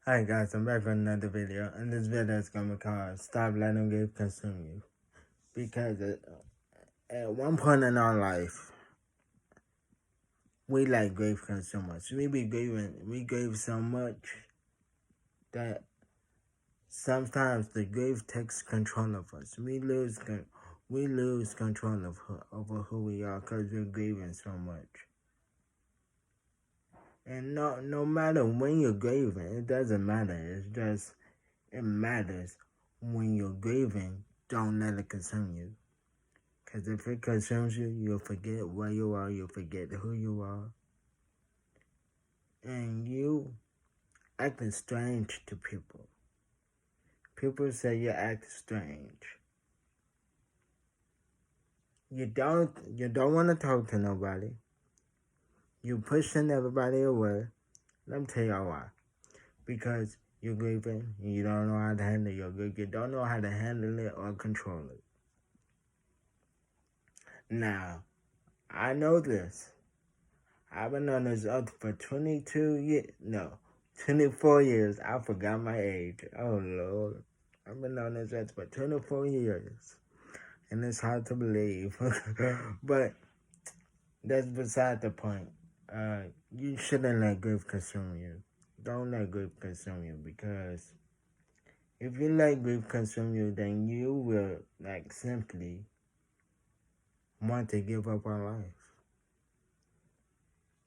Hi guys, I'm back with another video, and this video is gonna be called "Stop Letting Grief Consume You." Because at one point in our life, we let grief consume us. We grieve so much that sometimes the grief takes control of us. We lose control of over who we are because we're grieving so much. And no matter when you're grieving, it doesn't matter. It matters when you're grieving. Don't let it consume you. Because if it consumes you, you'll forget where you are, you'll forget who you are. And you acting strange to people. People say you act strange. You don't want to talk to nobody. You pushing everybody away. Let me tell y'all why. Because you're grieving and you don't know how to handle your grief. You don't know how to handle it or control it. Now, I know this. I've been on this earth for 24 years. I forgot my age. Oh, Lord. I've been on this earth for 24 years. And it's hard to believe. But that's beside the point. You shouldn't let grief consume you. Don't let grief consume you, because if you let grief consume you, then you will, simply want to give up on life.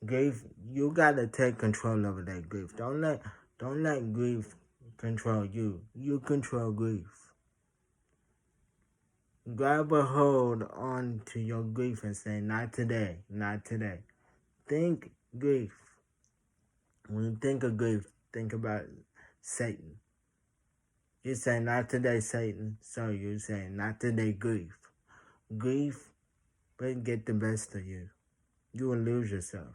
Grief, you gotta take control over that grief. Don't let grief control you. You control grief. Grab a hold on to your grief and say, not today, not today. Think grief. When you think of grief, think about Satan. You say, not today, Satan. So you say, not today, grief. Grief will get the best of you. You will lose yourself.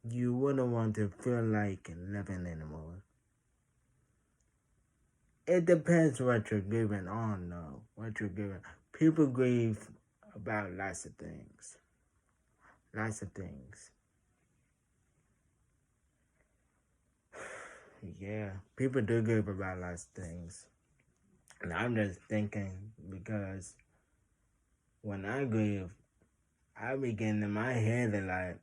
You wouldn't want to feel like living anymore. It depends what you're grieving on, though. What you're grieving. People grieve about lots of things. Lots of things. Yeah, people do grieve about lots of things. And I'm just thinking, because when I grieve, I begin in my head a lot.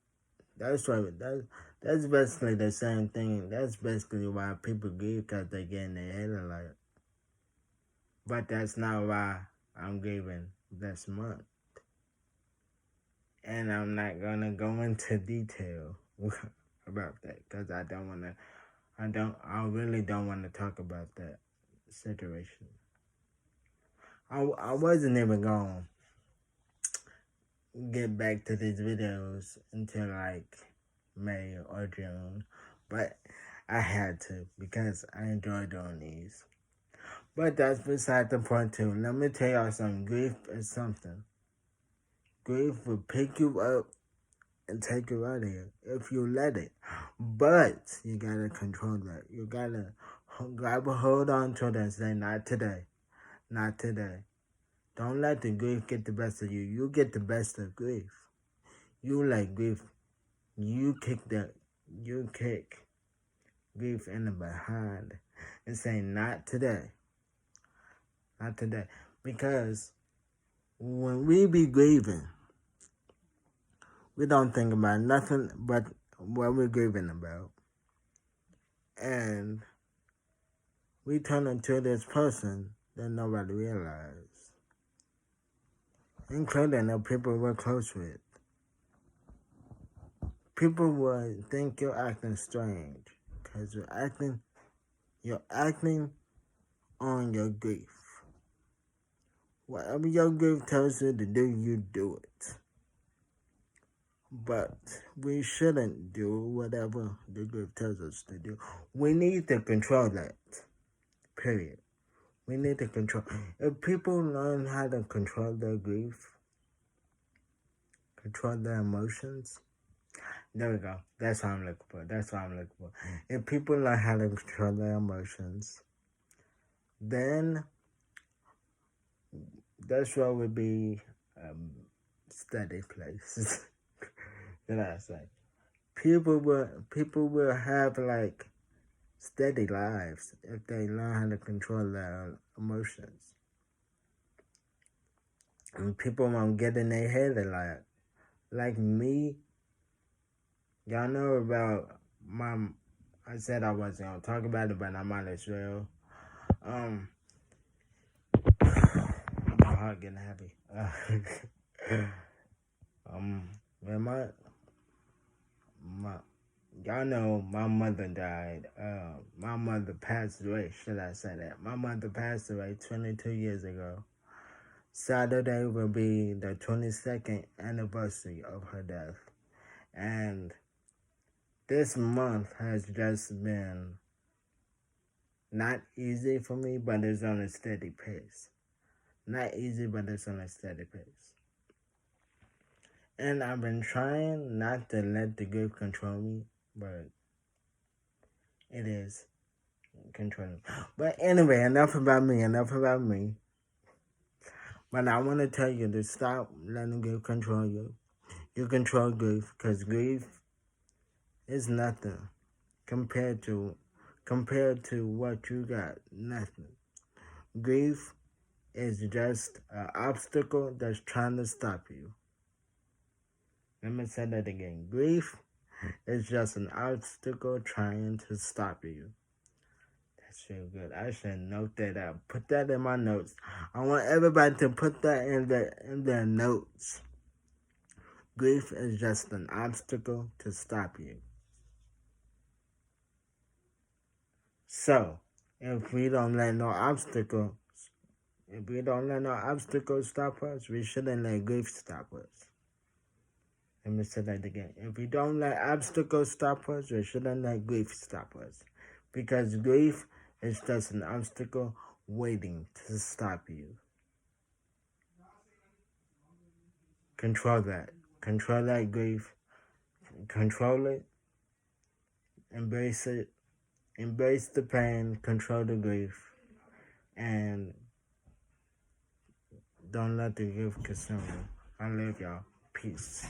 That's basically the same thing. That's basically why people grieve, because they get in their head a lot. But that's not why I'm grieving this month. And I'm not gonna go into detail about that, because I really don't want to talk about that situation. I wasn't even gonna get back to these videos until May or June, but I had to, because I enjoy doing these. But that's beside the point too. Let me tell y'all something. Grief is something. Grief will pick you up and take you out of here if you let it. But you gotta control that. You gotta hold on to it and say, not today. Not today. Don't let the grief get the best of you. You get the best of grief. You let grief, you kick grief in the behind and say, not today. Not today. Because when we be grieving, we don't think about nothing but what we're grieving about. And we turn into this person that nobody realized, including the people we're close with. People will think you're acting strange because you're acting on your grief. Whatever your grief tells you to do, you do it. But we shouldn't do whatever the grief tells us to do. We need to control that. Period. We need to control. If people learn how to control their grief, control their emotions, there we go. That's what I'm looking for. If people learn how to control their emotions, then this world would be a steady place. Did I say? People will have steady lives if they learn how to control their emotions. And people won't get in their head a lot. Like me, y'all know about I said I wasn't gonna talk about it, but I might as well. My heart getting heavy. When my y'all know my mother died. My mother passed away. Should I say that? My mother passed away 22 years ago. Saturday will be the 22nd anniversary of her death. And this month has just been not easy for me, but it's on a steady pace. Not easy, but it's on a steady pace. And I've been trying not to let the grief control me, but it is controlling. But anyway, enough about me. But I want to tell you to stop letting grief control you. You control grief, because grief is nothing compared to what you got. Nothing. Grief is just an obstacle that's trying to stop you. Let me say that again. Grief is just an obstacle trying to stop you. That's real good. I should note that out. Put that in my notes. I want everybody to put that in their notes. Grief is just an obstacle to stop you. So, if we don't let no obstacles stop us, we shouldn't let grief stop us. Let me say that again. If we don't let obstacles stop us, we shouldn't let grief stop us. Because grief is just an obstacle waiting to stop you. Control that. Control that grief. Control it. Embrace it. Embrace the pain. Control the grief. And don't let the grief consume you. I love y'all. Peace.